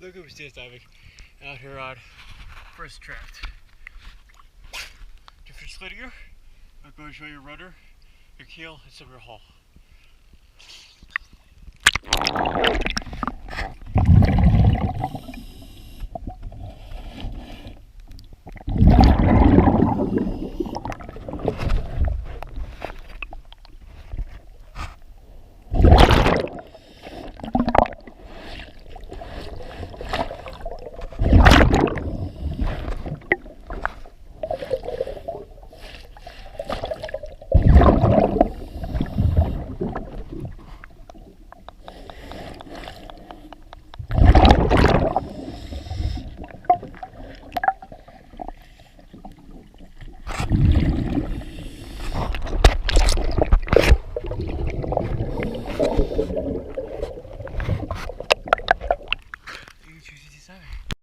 Look at me diving out here on first draft. If you're slitting her, I'm going to show your rudder, your keel, and some of your hull.